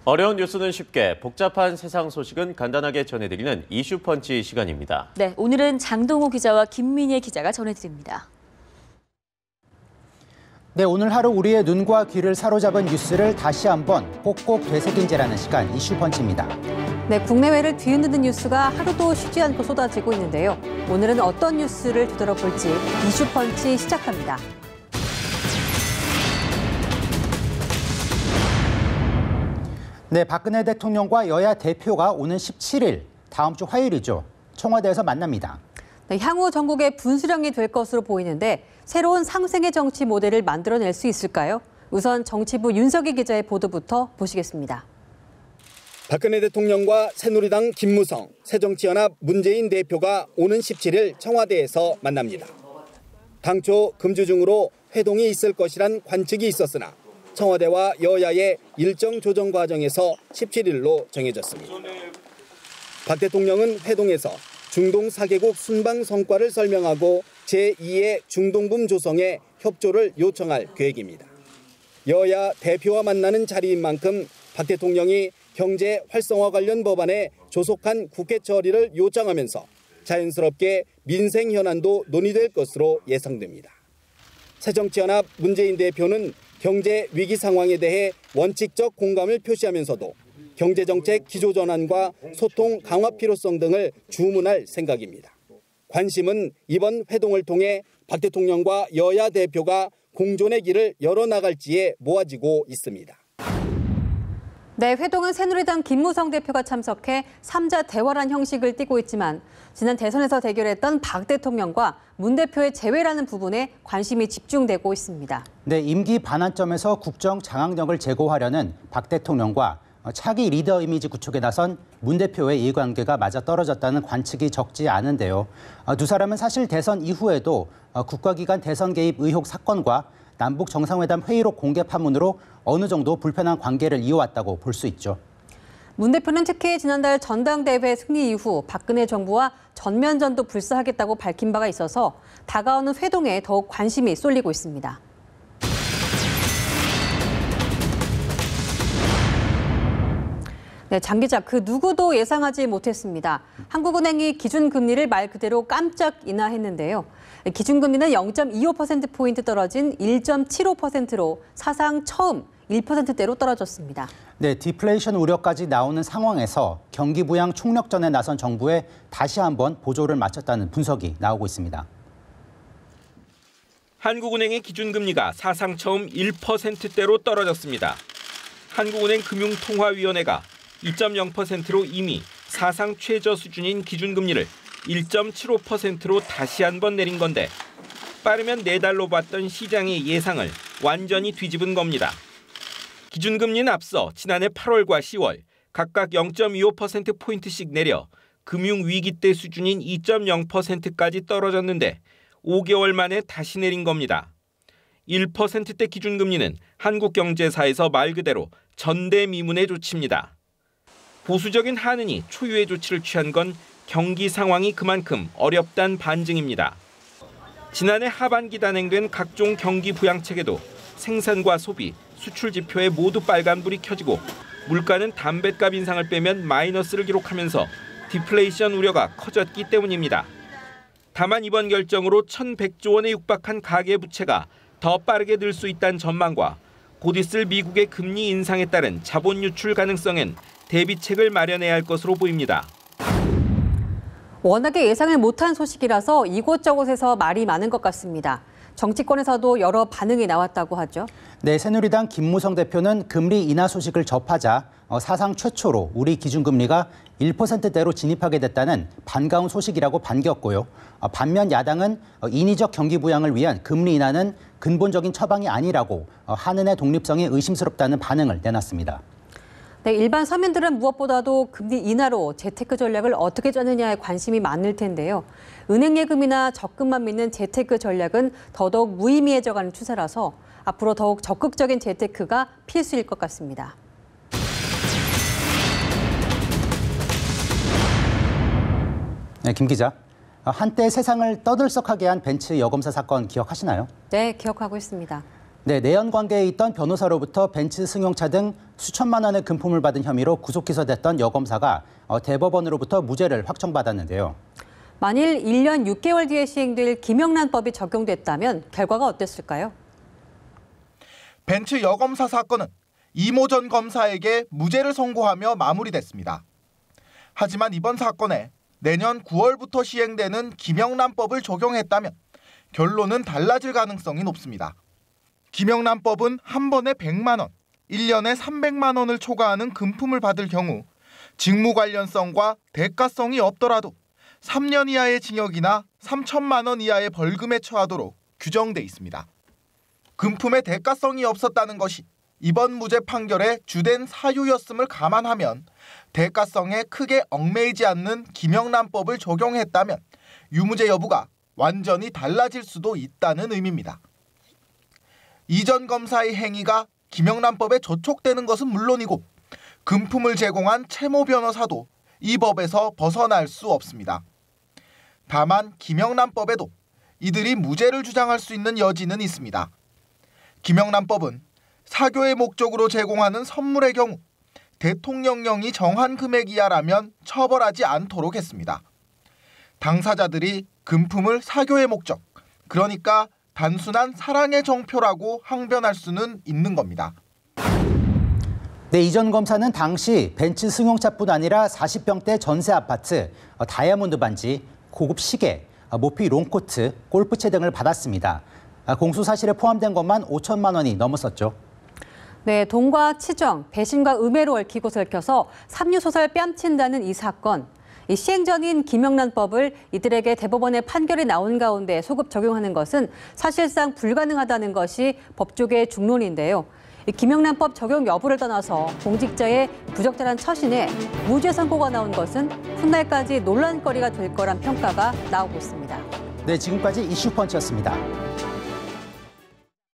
어려운 뉴스는 쉽게, 복잡한 세상 소식은 간단하게 전해드리는 이슈펀치 시간입니다. 네, 오늘은 장동호 기자와 김민희 기자가 전해드립니다. 네, 오늘 하루 우리의 눈과 귀를 사로잡은 뉴스를 다시 한번 꼭꼭 되새김질하는 시간 이슈펀치입니다. 네, 국내외를 뒤흔드는 뉴스가 하루도 쉬지 않고 쏟아지고 있는데요. 오늘은 어떤 뉴스를 뒤돌아볼지 이슈펀치 시작합니다. 네, 박근혜 대통령과 여야 대표가 오는 17일, 다음 주 화요일이죠. 청와대에서 만납니다. 네, 향후 전국의 분수령이 될 것으로 보이는데 새로운 상생의 정치 모델을 만들어낼 수 있을까요? 우선 정치부 윤석희 기자의 보도부터 보시겠습니다. 박근혜 대통령과 새누리당 김무성, 새정치연합 문재인 대표가 오는 17일 청와대에서 만납니다. 당초 금주 중으로 회동이 있을 것이란 관측이 있었으나 청와대와 여야의 일정 조정 과정에서 17일로 정해졌습니다. 박 대통령은 회동에서 중동 4개국 순방 성과를 설명하고 제2의 중동분 조성에 협조를 요청할 계획입니다. 여야 대표와 만나는 자리인 만큼 박 대통령이 경제 활성화 관련 법안에 조속한 국회 처리를 요청하면서 자연스럽게 민생 현안도 논의될 것으로 예상됩니다. 새정치연합 문재인 대표는 경제 위기 상황에 대해 원칙적 공감을 표시하면서도 경제정책 기조전환과 소통 강화 필요성 등을 주문할 생각입니다. 관심은 이번 회동을 통해 박 대통령과 여야 대표가 공존의 길을 열어나갈지에 모아지고 있습니다. 네, 회동은 새누리당 김무성 대표가 참석해 3자 대화란 형식을 띠고 있지만 지난 대선에서 대결했던 박 대통령과 문 대표의 재회라는 부분에 관심이 집중되고 있습니다. 네, 임기 반환점에서 국정 장악력을 제고하려는 박 대통령과 차기 리더 이미지 구축에 나선 문 대표의 이해관계가 맞아떨어졌다는 관측이 적지 않은데요. 두 사람은 사실 대선 이후에도 국가기관 대선 개입 의혹 사건과 남북 정상회담 회의로 공개 파문으로 어느 정도 불편한 관계를 이어왔다고 볼 수 있죠. 문 대표는 특히 지난달 전당대회 승리 이후 박근혜 정부와 전면전도 불사하겠다고 밝힌 바가 있어서 다가오는 회동에 더욱 관심이 쏠리고 있습니다. 네, 장 기자, 그 누구도 예상하지 못했습니다. 한국은행이 기준금리를 말 그대로 깜짝 인하했는데요. 기준금리는 0.25%포인트 떨어진 1.75%로 사상 처음 1%대로 떨어졌습니다. 네, 디플레이션 우려까지 나오는 상황에서 경기 부양 총력전에 나선 정부에 다시 한번 보조를 마쳤다는 분석이 나오고 있습니다. 한국은행의 기준금리가 사상 처음 1%대로 떨어졌습니다. 한국은행 금융통화위원회가 2.0%로 이미 사상 최저 수준인 기준금리를 1.75%로 다시 한번 내린 건데 빠르면 4달로 봤던 시장의 예상을 완전히 뒤집은 겁니다. 기준금리는 앞서 지난해 8월과 10월 각각 0.25%포인트씩 내려 금융위기 때 수준인 2.0%까지 떨어졌는데 5개월 만에 다시 내린 겁니다. 1%대 기준금리는 한국 경제사에서 말 그대로 전대미문의 조치입니다. 보수적인 한은이 초유의 조치를 취한 건 경기 상황이 그만큼 어렵단 반증입니다. 지난해 하반기 단행된 각종 경기 부양책에도 생산과 소비, 수출 지표에 모두 빨간불이 켜지고 물가는 담뱃값 인상을 빼면 마이너스를 기록하면서 디플레이션 우려가 커졌기 때문입니다. 다만 이번 결정으로 1,100조 원에 육박한 가계부채가 더 빠르게 늘 수 있다는 전망과 곧 있을 미국의 금리 인상에 따른 자본 유출 가능성엔 대비책을 마련해야 할 것으로 보입니다. 워낙에 예상을 못한 소식이라서 이곳저곳에서 말이 많은 것 같습니다. 정치권에서도 여러 반응이 나왔다고 하죠. 네, 새누리당 김무성 대표는 금리 인하 소식을 접하자 사상 최초로 우리 기준금리가 1%대로 진입하게 됐다는 반가운 소식이라고 반겼고요. 반면 야당은 인위적 경기 부양을 위한 금리 인하는 근본적인 처방이 아니라고 한은의 독립성이 의심스럽다는 반응을 내놨습니다. 네, 일반 서민들은 무엇보다도 금리 인하로 재테크 전략을 어떻게 짜느냐에 관심이 많을 텐데요. 은행 예금이나 적금만 믿는 재테크 전략은 더더욱 무의미해져가는 추세라서 앞으로 더욱 적극적인 재테크가 필수일 것 같습니다. 네, 김 기자. 한때 세상을 떠들썩하게 한 벤츠 여검사 사건 기억하시나요? 네, 기억하고 있습니다. 네, 내연 관계에 있던 변호사로부터 벤츠 승용차 등 수천만 원의 금품을 받은 혐의로 구속 기소됐던 여검사가 대법원으로부터 무죄를 확정받았는데요. 만일 1년 6개월 뒤에 시행될 김영란법이 적용됐다면 결과가 어땠을까요? 벤츠 여검사 사건은 이모 전 검사에게 무죄를 선고하며 마무리됐습니다. 하지만 이번 사건에 내년 9월부터 시행되는 김영란법을 적용했다면 결론은 달라질 가능성이 높습니다. 김영란법은 한 번에 100만 원, 1년에 300만 원을 초과하는 금품을 받을 경우 직무 관련성과 대가성이 없더라도 3년 이하의 징역이나 3천만 원 이하의 벌금에 처하도록 규정돼 있습니다. 금품의 대가성이 없었다는 것이 이번 무죄 판결의 주된 사유였음을 감안하면 대가성에 크게 얽매이지 않는 김영란법을 적용했다면 유무죄 여부가 완전히 달라질 수도 있다는 의미입니다. 이 전 검사의 행위가 김영란법에 저촉되는 것은 물론이고 금품을 제공한 채모 변호사도 이 법에서 벗어날 수 없습니다. 다만 김영란법에도 이들이 무죄를 주장할 수 있는 여지는 있습니다. 김영란법은 사교의 목적으로 제공하는 선물의 경우 대통령령이 정한 금액 이하라면 처벌하지 않도록 했습니다. 당사자들이 금품을 사교의 목적, 그러니까 단순한 사랑의 정표라고 항변할 수는 있는 겁니다. 네, 이 전 검사는 당시 벤츠 승용차뿐 아니라 40평대 전세 아파트, 다이아몬드 반지, 고급 시계, 모피 롱코트, 골프채 등을 받았습니다. 공수 사실에 포함된 것만 5천만 원이 넘었었죠. 네, 돈과 치정, 배신과 음해로 얽히고 설켜서 삼류소설 뺨친다는 이 사건. 이 시행 전인 김영란법을 이들에게 대법원의 판결이 나온 가운데 소급 적용하는 것은 사실상 불가능하다는 것이 법조계의 중론인데요. 이 김영란법 적용 여부를 떠나서 공직자의 부적절한 처신에 무죄 선고가 나온 것은 훗날까지 논란거리가 될 거란 평가가 나오고 있습니다. 네, 지금까지 이슈펀치였습니다.